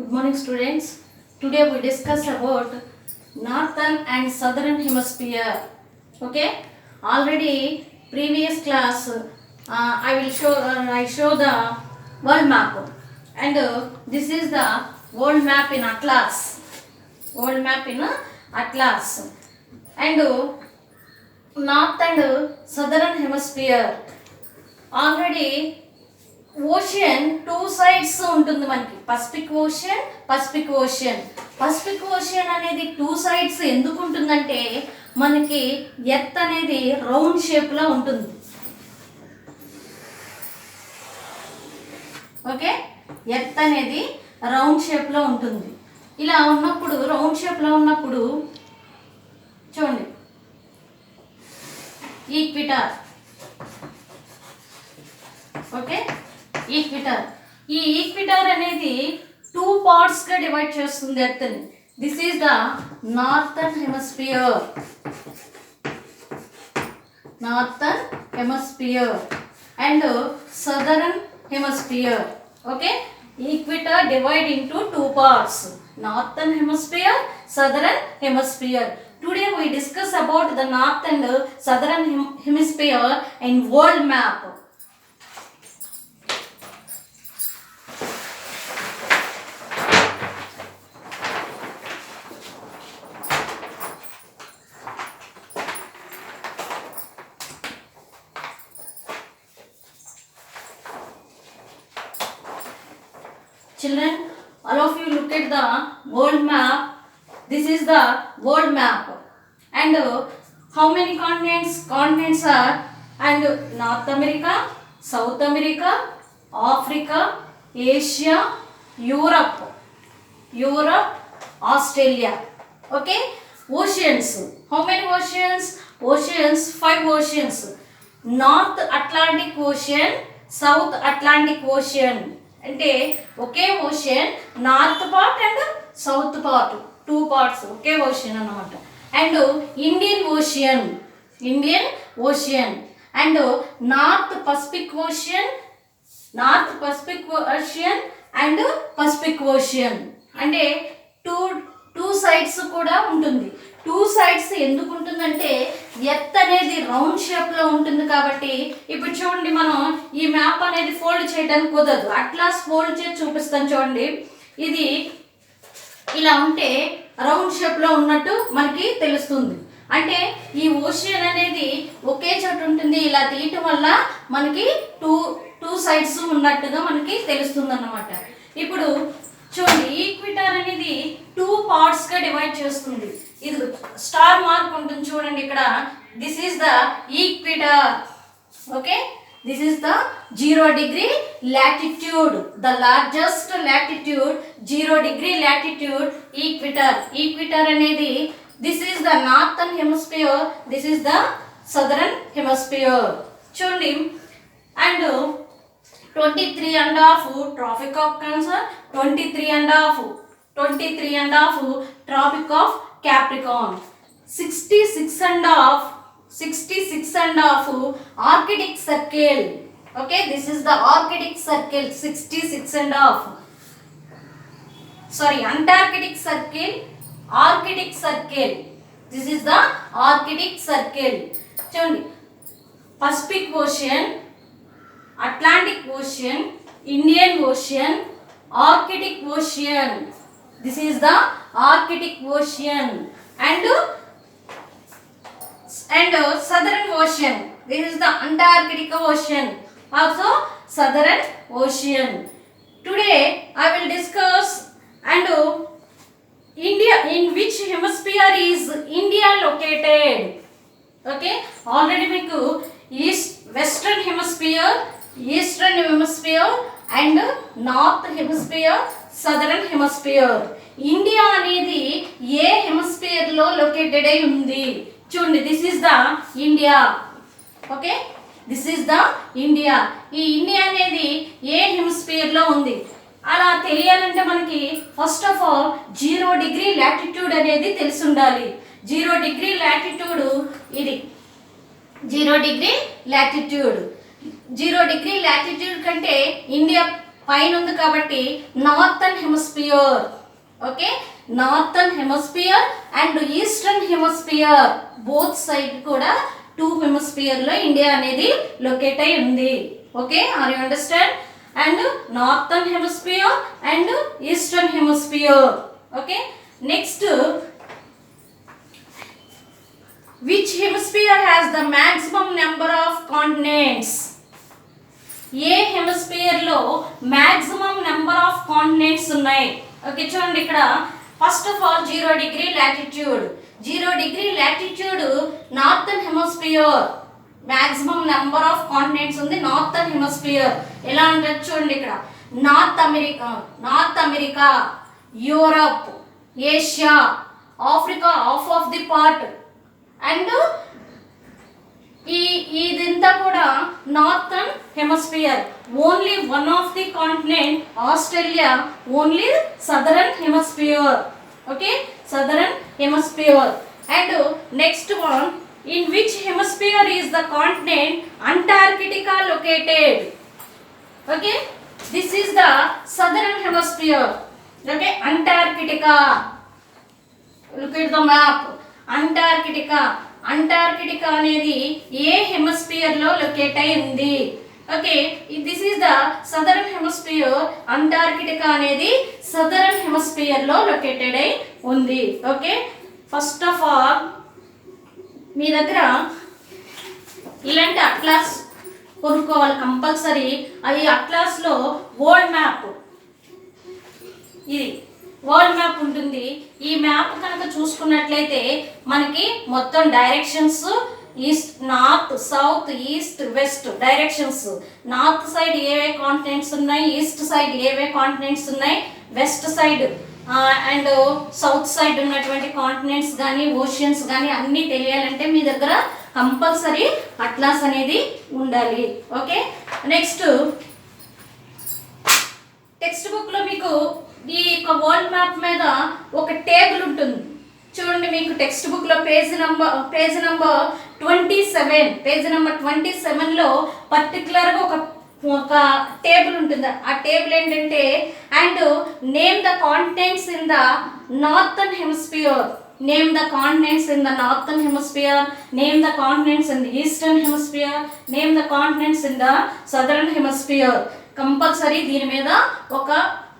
Good morning, students. Today we discuss about northern and southern hemisphere. Okay. Already previous class I show the world map, and this is the world map in atlas. World map in atlas, and north and southern hemisphere. Already ocean two sides ఉంటుంది మనకి. Pacific ocean అనేది two sides ఎందుకు ఉంటుందంటే మనకి earth అనేది round షేప్లో ఉంటుంది. Okay, earth అనేది రౌండ్ షేప్లో ఉంటుంది. ఇలా ఉన్నప్పుడు రౌండ్ షేప్లో ఉన్నప్పుడు చూడండి, ఈక్విటార్. Okay, equator. ఈ ఈక్విటార్ అనేది టూ పార్ట్స్గా డివైడ్ చేస్తుంది ఎర్త్ని. This is the northern hemisphere and southern hemisphere. Okay, equator divide into two parts, northern hemisphere, southern hemisphere. Today we discuss about the north and southern hemisphere in world map. Children, all of you look at the world map. This is the world map, and how many continents are, and North America, South America, Africa, Asia, Europe, Australia. Okay, oceans. How many oceans? 5 oceans. North Atlantic Ocean, South Atlantic Ocean. అంటే ఒకే ocean, north part and south part, two parts ఒకే ocean అన్నమాట. And Indian ocean and north Pacific ocean and Pacific ocean. అంటే two sides కూడా ఉంటుంది. Two sides ఎందుకు ఉంటుందంటే earth అనేది రౌండ్ షేప్లో ఉంటుంది కాబట్టి. ఇప్పుడు చూడండి, మనం ఈ మ్యాప్ అనేది ఫోల్డ్ చేయడానికి కుదరదు. అట్లాస్ ఫోల్డ్ చేసి చూపిస్తాను చూడండి. ఇది ఇలా ఉంటే రౌండ్ షేప్లో ఉన్నట్టు మనకి తెలుస్తుంది. అంటే ఈ ఓషన్ అనేది ఒకే చోట ఉంటుంది. ఇలా తీయటం వల్ల మనకి టూ సైడ్స్ ఉన్నట్టుగా మనకి తెలుస్తుంది అన్నమాట. ఇప్పుడు చూడండి, ఈక్విటార్ అనేది టూ పార్ట్స్గా డివైడ్ చేస్తుంది. ఇది స్టార్ మార్క్ ఉంటుంది చూడండి ఇక్కడ. This is the equator. Okay, this is the 0 degree latitude, the largest latitude, 0 degree latitude equator అనేది this is the northern hemisphere, this is the southern hemisphere. చూడండి, and 23.5 tropic of Cancer, 23.5 tropic of Capricorn, 66.5 Arctic Circle. Okay, this is the Arctic Circle, 66.5. Sorry, Antarctic Circle, Arctic Circle. This is the Arctic Circle. చూడండి, Pacific Ocean, Atlantic Ocean, Indian Ocean, Arctic Ocean. This is the Arctic Ocean and Southern Ocean. This is the Antarctic Ocean, also Southern Ocean. Today I will discuss and India, in which hemisphere is India located. Okay, already మీకు western hemisphere, eastern hemisphere and north hemisphere, southern hemisphere. India అనేది ఏ hemisphere లో located అయి ఉంది చూడండి. This is the India. Okay, this is the India. ఈ India అనేది ఏ hemisphere లో ఉంది అలా తెలియాలంటే మనకి first of all 0 degree latitude అనేది తెలిసి ఉండాలి. 0 degree latitude ఇది 0 degree latitude కంటే ఇండియా పైన ఉంది కాబట్టి northern hemisphere. Okay, northern hemisphere and eastern hemisphere both side కూడా 2 హెమిస్ఫియర్ లో ఇండియా అనేది లొకేట్ అయి ఉంది. Okay, are you understand? And northern hemisphere and eastern hemisphere. Okay, next which hemisphere has the maximum number of continents? ఏ hemisphere లో maximum number of continents ఉన్నాయి? Okay, చూడండి ఇక్కడ first of all 0 degree latitude. 0 degree latitude northern hemisphere. Maximum number of continents ఉంది northern hemisphere. ఎలా ఉంటుంది చూడండి ఇక్కడ north America, Europe, Asia, Africa half of the part. And ఇదంతా కూడా northern hemisphere. Only one of the continent Australia, only southern hemisphere. Okay, southern hemisphere. And next one, in which hemisphere is the continent Antarctica located? Okay, this is the southern hemisphere. Okay, Antarctica. Look at the map. Antarctica అనేది ఏ hemisphere లో locate అయి ఉంది? Okay, this is the southern hemisphere. Antarctica అనేది southern hemisphere లో located అయి ఉంది. Okay, first of all మీ దగ్గర ఇలాంటి అట్లాస్ కొనుక్కోవాలి కంపల్సరీ. అది అట్లాస్ లో వరల్డ్ మ్యాప్, ఇది వరల్డ్ మ్యాప్ ఉంటుంది. ఈ మ్యాప్ కనుక చూసుకున్నట్లయితే మనకి మొత్తం directions east, north, south, east, west directions. North side ఏవే కాంటినెంట్స్ ఉన్నాయి, ఈస్ట్ సైడ్ ఏవే కాంటినెంట్స్ ఉన్నాయి, west side and south side ఉన్నటువంటి కాంటినెంట్స్ కానీ ఓషియన్స్ కానీ అన్నీ తెలియాలంటే మీ దగ్గర కంపల్సరీ అట్లాస్ అనేది ఉండాలి. ఓకే, నెక్స్ట్ టెక్స్ట్ బుక్లో మీకు ఈ యొక్క వరల్డ్ మ్యాప్ మీద ఒక టేబుల్ ఉంటుంది. చూడండి, మీకు టెక్స్ట్ బుక్లో పేజ్ నెంబర్ 27, పేజ్ నెంబర్ 27లో పర్టికులర్గా ఒక టేబుల్ ఉంటుంది. ఆ టేబుల్ ఏంటంటే, and name the continents in the northern hemisphere, name the continents in the northern hemisphere, name the continents in the eastern hemisphere, name the continents in the southern hemisphere. Compulsory దీని మీద ఒక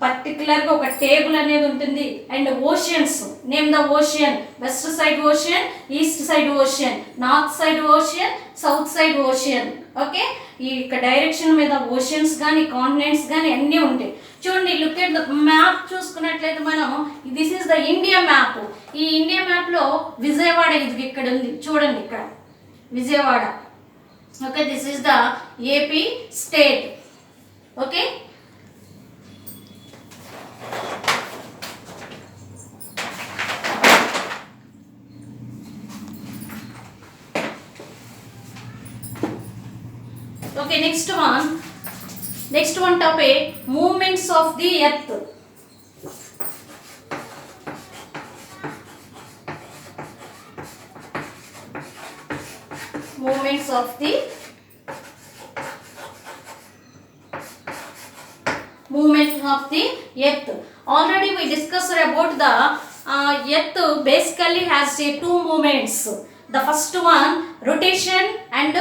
పర్టికులర్గా ఒక table అనేది ఉంటుంది. And oceans, name the ocean, west side ocean, east side ocean, north side ocean, south side ocean. Okay, ఈ direction మీద oceans కానీ కాంటినెంట్స్ కానీ అన్నీ ఉంటాయి. చూడండి, లుక్ ఎట్ ద మ్యాప్ చూసుకున్నట్లయితే మనం this is the India map. ఈ ఇండియా మ్యాప్లో విజయవాడ ఇది ఇక్కడ ఉంది. చూడండి ఇక్కడ Vijayawada. Okay, this is the AP state. Okay, okay, next one topic, movements of the earth. Movements of the earth. Already we discussed about the earth basically has two movements. The first one, rotation and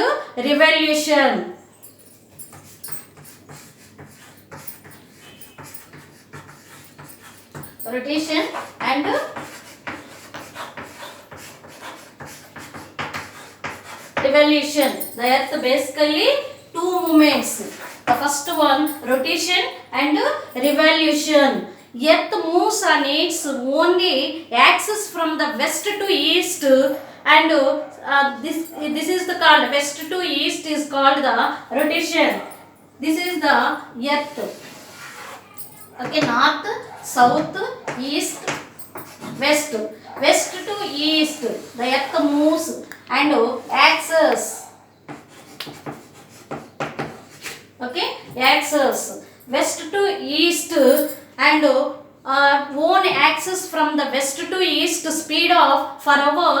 revolution. Rotation and revolution. The earth basically two movements. The first one, rotation and revolution. Earth moves on its only axis from the west to east, and this is the called west to east is called the rotation. This is the earth. Okay, north, south, east, west. West to east the earth moves and axis. Okay, axis west to east and own axis from the west to east, speed of for hour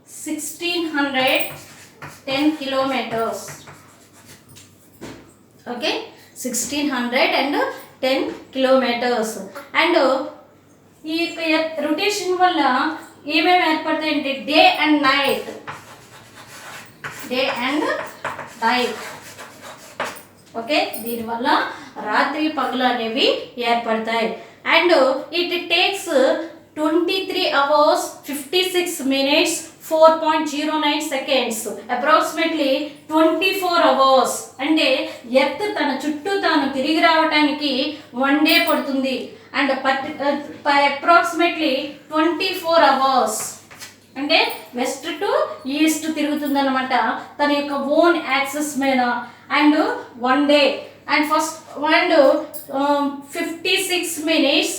1610 kilometers. Okay, 1610 10 kilometres. And ఈ rotation వల్ల ఏమేమి ఏర్పడతాయంటే day and night okay, దీనివల్ల రాత్రి పగలు అనేవి ఏర్పడతాయి. And it takes 23 hours 56 minutes 4.09 seconds approximately 24 hours. అంటే earth తన చుట్టూ తాను తిరిగి రావడానికి 1 day పడుతుంది. అండ్ అప్రాక్సిమేట్లీ 24 hours అంటే వెస్ట్ టు ఈస్ట్ తిరుగుతుంది అనమాట తన యొక్క ఓన్ యాక్సెస్ మీద. And 1 day and first 56 minutes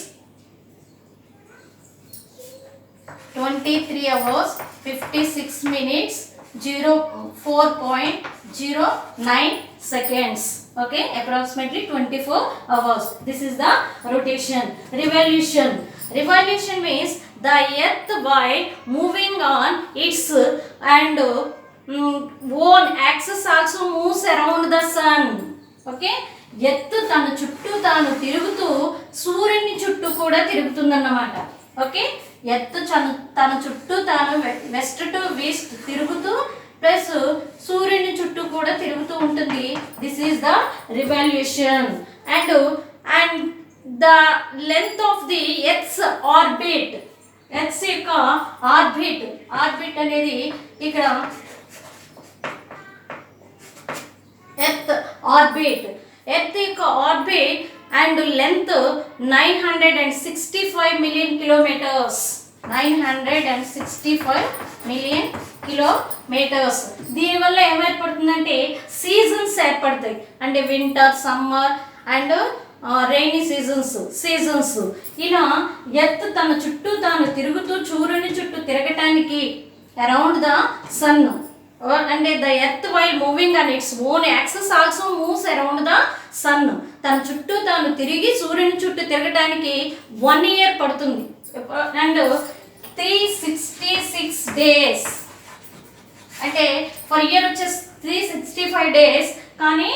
23 hours 56 minutes 4.09 seconds. Okay, approximately 24 hours. This is the rotation. Revolution means the earth while moving on its and own axis also moves around the sun. Okay, earth తన చుట్టూ తాను తిరుగుతూ సూర్యుని చుట్టూ కూడా తిరుగుతుందన్నమాట. Okay, earth తన చుట్టూ తాను వెస్ట్ టు ఈస్ట్ తిరుగుతూ ప్లస్ సూర్యుని చుట్టూ కూడా తిరుగుతూ ఉంటుంది. This is the revolution. And the length of the earth's orbit, earth's యొక్క ఆర్బిట్ అనేది ఇక్కడ ఎర్త్ యొక్క orbit and length 965 million kilometers. 965 million kilometers. దీనివల్ల ఏమైపడుతుందంటే సీజన్స్ ఏర్పడతాయి. అంటే winter, summer and rainy seasons. ఇలా ఎర్త్ తన చుట్టూ తాను తిరుగుతూ సూర్యుని చుట్టూ తిరగటానికి అరౌండ్ ద సన్. అంటే the earth while moving and its own axis also moves around the sun. తన చుట్టూ తాను తిరిగి సూర్యుని చుట్టూ తిరగటానికి 1 year పడుతుంది. And 366 days. అంటే ఫర్ ఇయర్ వచ్చేసి 365 days. కానీ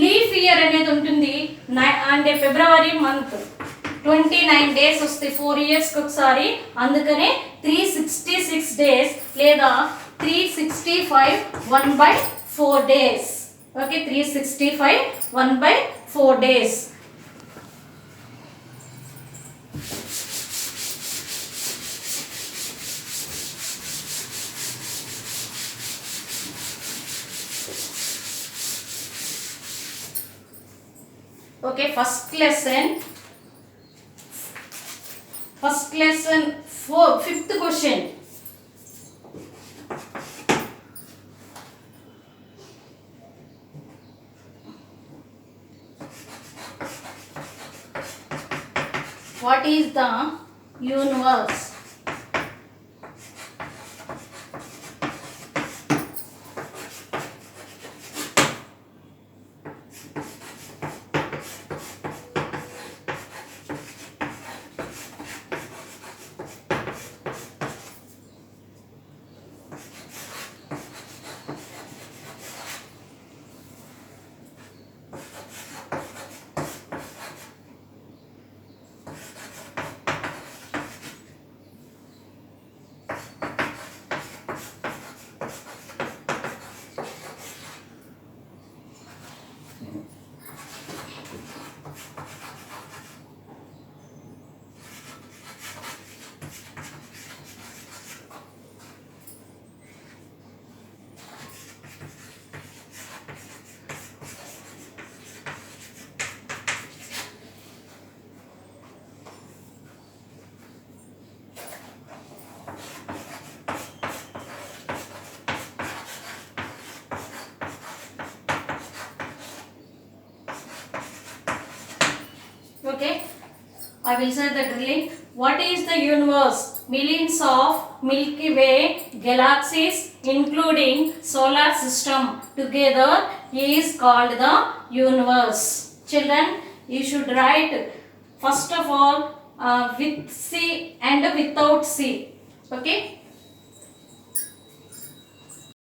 లీఫ్ ఇయర్ అనేది ఉంటుంది. అంటే ఫిబ్రవరి మంత్ 29 days వస్తాయి 4 yearsకి ఒకసారి. అందుకనే 366 days లేదా 365 1/4 days. Okay, 365 1/4 days. Okay, first lesson 5th question. What is the universe? Okay, I will say the drilling. What is the universe? Millions of Milky Way galaxies including solar system together is called the universe. Children, you should write first of all with C and without C. Okay.